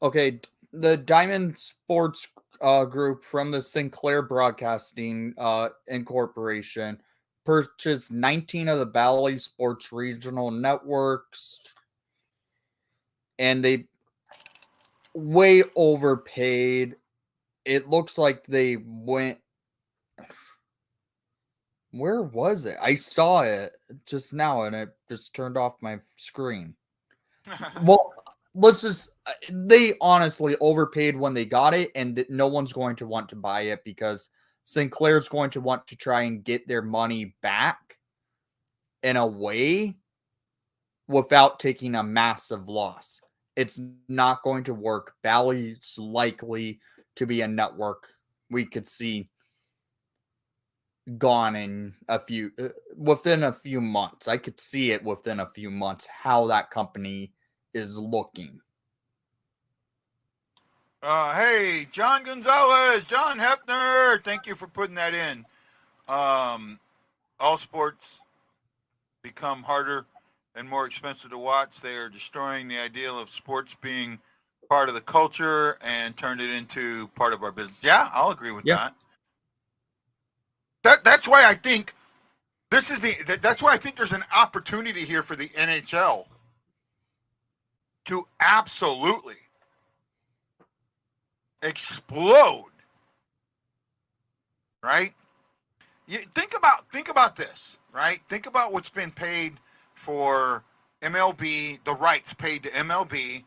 Okay, the Diamond Sports Group from the Sinclair Broadcasting Incorporation purchased 19 of the Bally Sports regional networks, and they way overpaid. It looks like they went. Where was it? I saw it just now, and it just turned off my screen. Well, they honestly overpaid when they got it, and no one's going to want to buy it because Sinclair's going to want to try and get their money back in a way without taking a massive loss. It's not going to work. Bally's likely to be a network we could see gone in within a few months. I could see it within a few months how that company is looking. Hey, John Gonzalez, John Hefner, thank you for putting that in. All sports become harder and more expensive to watch. They are destroying the ideal of sports being part of the culture and turned it into part of our business. Yeah, I'll agree with that. That's why I think that's why I think there's an opportunity here for the NHL to absolutely explode. Right? Think about this, right? Think about what's been paid for MLB, the rights paid to MLB,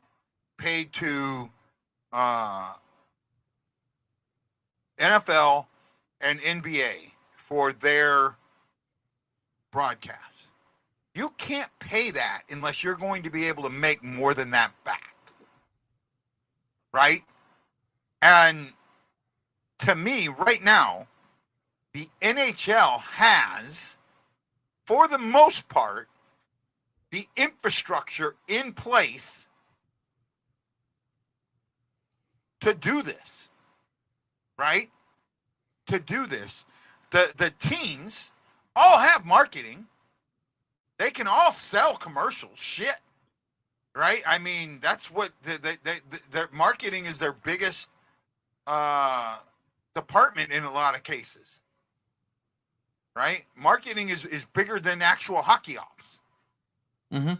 paid to NFL and NBA for their broadcast. You can't pay that unless you're going to be able to make more than that back. Right? And to me, right now, the NHL has, for the most part, the infrastructure in place to do this, right? To do this. The teams all have marketing. They can all sell commercials. Shit. Right? I mean, that's what their marketing is their biggest department in a lot of cases. Right? Marketing is bigger than actual hockey ops. Mm-hmm.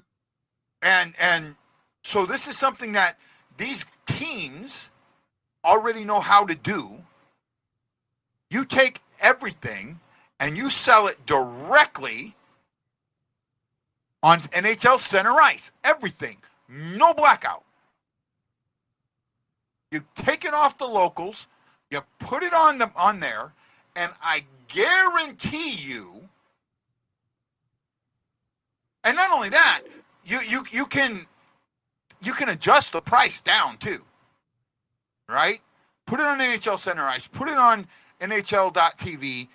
And so this is something that these teams already know how to do. You take everything and you sell it directly on NHL center ice. Everything. No blackout. You take it off the locals, you put it on there, and I guarantee you, and not only that, you can adjust the price down too. Right? Put it on NHL center ice, put it on NHL.tv,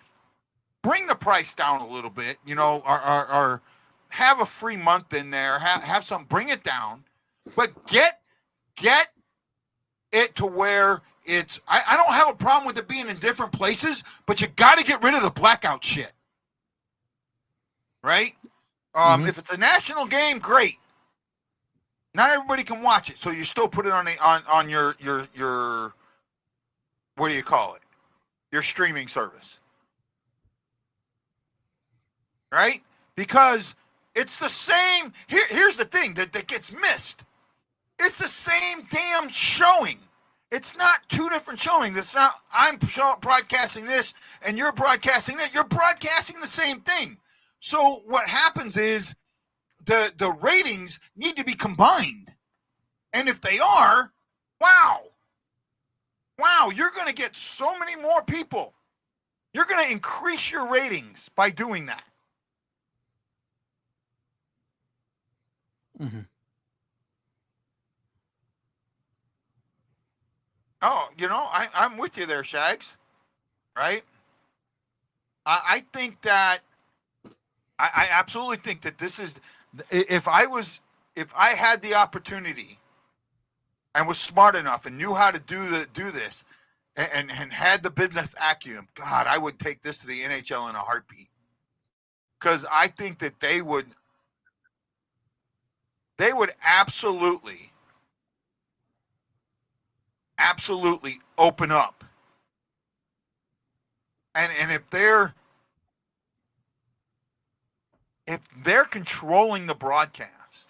bring the price down a little bit, you know, or have a free month in there, have some, bring it down, but get it to where it's, I don't have a problem with it being in different places, but you got to get rid of the blackout shit. Right? If it's a national game, great. Not everybody can watch it, so you still put it on your what do you call it? Your streaming service. Right? Because it's the same. Here's the thing that gets missed. It's the same damn showing. It's not two different showings. It's not I'm broadcasting this and you're broadcasting that. You're broadcasting the same thing. So what happens is the ratings need to be combined. And if they are, wow, you're going to get so many more people. You're going to increase your ratings by doing that. Mm-hmm. Oh, you know, I'm with you there, Shags. Right? I think that I absolutely think that this is, if I had the opportunity and was smart enough and knew how to do this and had the business acumen, God, I would take this to the NHL in a heartbeat. Because I think that they would absolutely open up. And if they're controlling the broadcast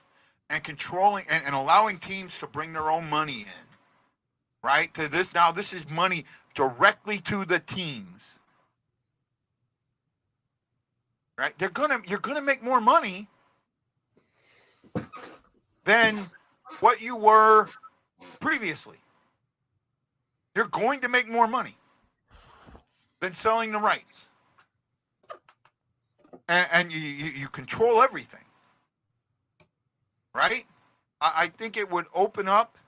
and controlling and allowing teams to bring their own money in, right? To this now, this is money directly to the teams, right? You're gonna make more money than what you were previously. You're going to make more money than selling the rights. And you control everything, right? I think it would open up.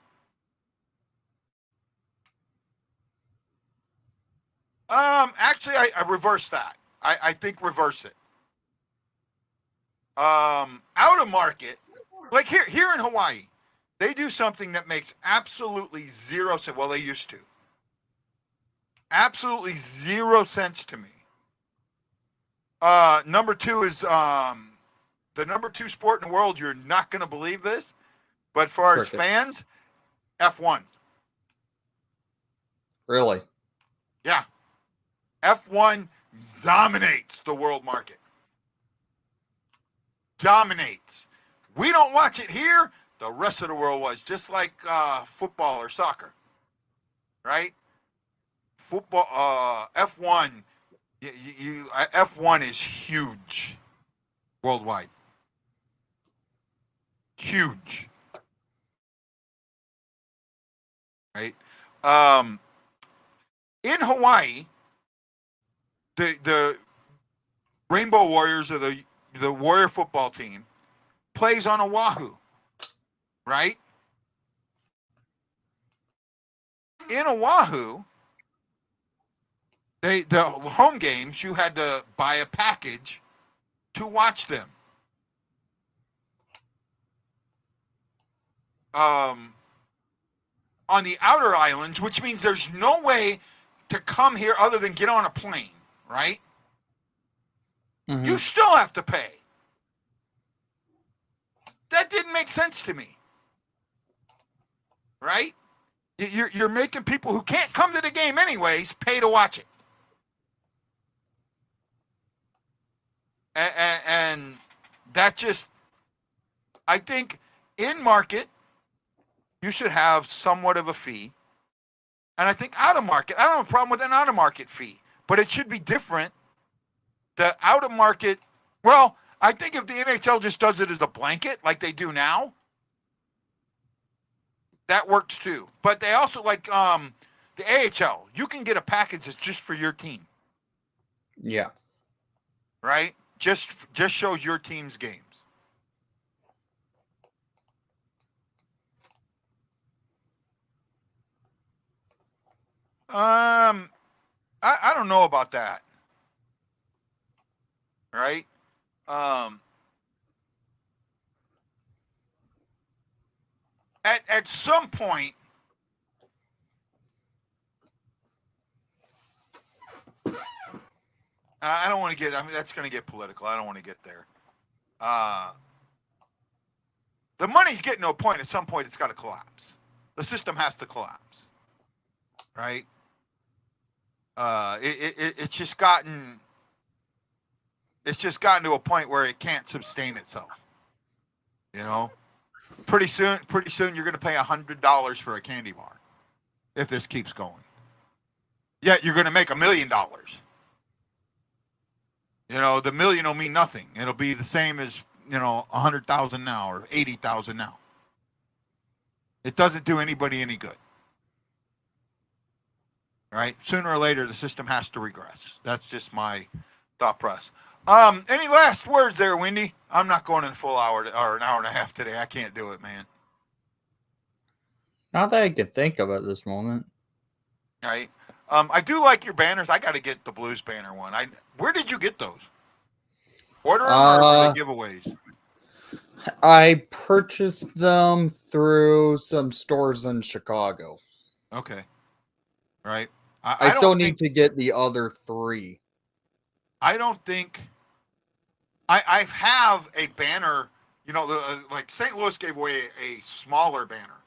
Actually, I reverse that. I think reverse it. Out of market, like here in Hawaii, they do something that makes absolutely zero sense. Well, they used to. Absolutely 0 cents to me. Number two is the number 2 sport in the world. You're not going to believe this, but as far as fans, F1. Really? Yeah. F1 dominates the world market. Dominates. We don't watch it here. The rest of the world was just like football or soccer, right? Football, F1. F1 is huge worldwide. Huge. Right? In Hawaii, the Rainbow Warriors, or the Warrior football team, plays on Oahu. Right? In Oahu, the home games, you had to buy a package to watch them. on the outer islands, which means there's no way to come here other than get on a plane, right? Mhm. You still have to pay. That didn't make sense to me, right? You're making people who can't come to the game anyways pay to watch it. And that just, I think in market, you should have somewhat of a fee. And I think out of market, I don't have a problem with an out of market fee, but it should be different. The out of market, well, I think if the NHL just does it as a blanket like they do now, that works too. But they also like the AHL, you can get a package that's just for your team. Yeah. Right? Just shows your team's games. I don't know about that. Right? At some point, I don't want to get, I mean, that's going to get political. I don't want to get there. The money's getting to a point, at some point, it's got to collapse. The system has to collapse. Right? It's just gotten to a point where it can't sustain itself. You know? Pretty soon you're going to pay $100 for a candy bar if this keeps going. Yet you're going to make $1 million. You know, the million will mean nothing. It'll be the same as, 100,000 now or 80,000 now. It doesn't do anybody any good. Right? Sooner or later, the system has to regress. That's just my thought process. Any last words there, Wendy? I'm not going in a full hour or an hour and a half today. I can't do it, man. Not that I can think of at this moment. All right. I do like your banners. I got to get the Blues banner one. Where did you get those? Order them or were they giveaways? I purchased them through some stores in Chicago. Okay. Right. I still need to get the other 3. I don't think I have a banner, like St. Louis gave away a smaller banner.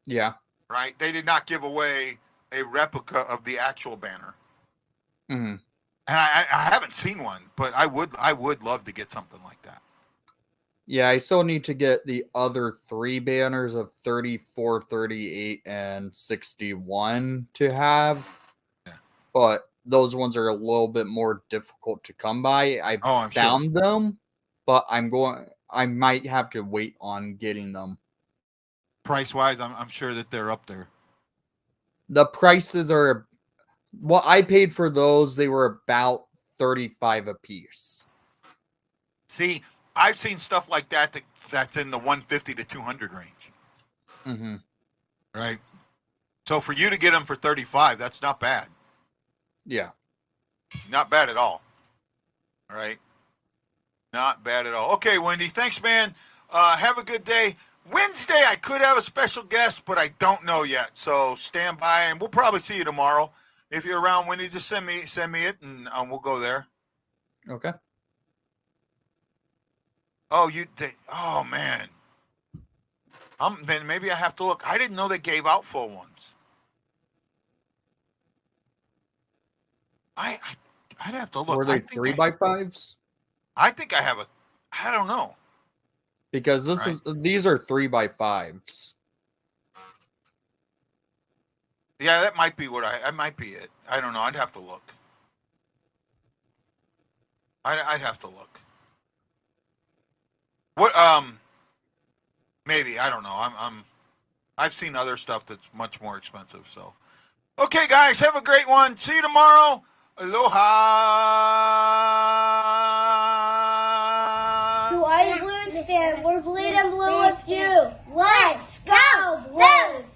Yeah. Right? They did not give away a replica of the actual banner. Mm-hmm. And I haven't seen one, but I would love to get something like that. Yeah, I still need to get the other 3 banners of 34, 38, and 61 to have. Yeah. But those ones are a little bit more difficult to come by. I've found them, but I might have to wait on getting them. Price-wise, I'm sure that they're up there. The prices are, what I paid for those, they were about $35 a piece. See, I've seen stuff like that's in the 150 to 200 range. Mm-hmm. Right? So for you to get them for 35, that's not bad. Yeah. Not bad at all. All right? Not bad at all. Okay, Wendy, thanks, man. Have a good day. Wednesday, I could have a special guest, but I don't know yet. So stand by, and we'll probably see you tomorrow. If you're around, Wendy, just send me it, and we'll go there. Okay. Oh, oh man. Then maybe I have to look. I didn't know they gave out full ones. I'd have to look. Were they 3x5s? I think I have I don't know. Because these are 3x5s. Yeah, that might be that might be it. I don't know. I'd have to look. I'd have to look. What maybe, I don't know. I've seen other stuff that's much more expensive, so. Okay, guys, have a great one. See you tomorrow. Aloha. To all you Blues fans, we're bleeding blue with you. Let's go, Blues!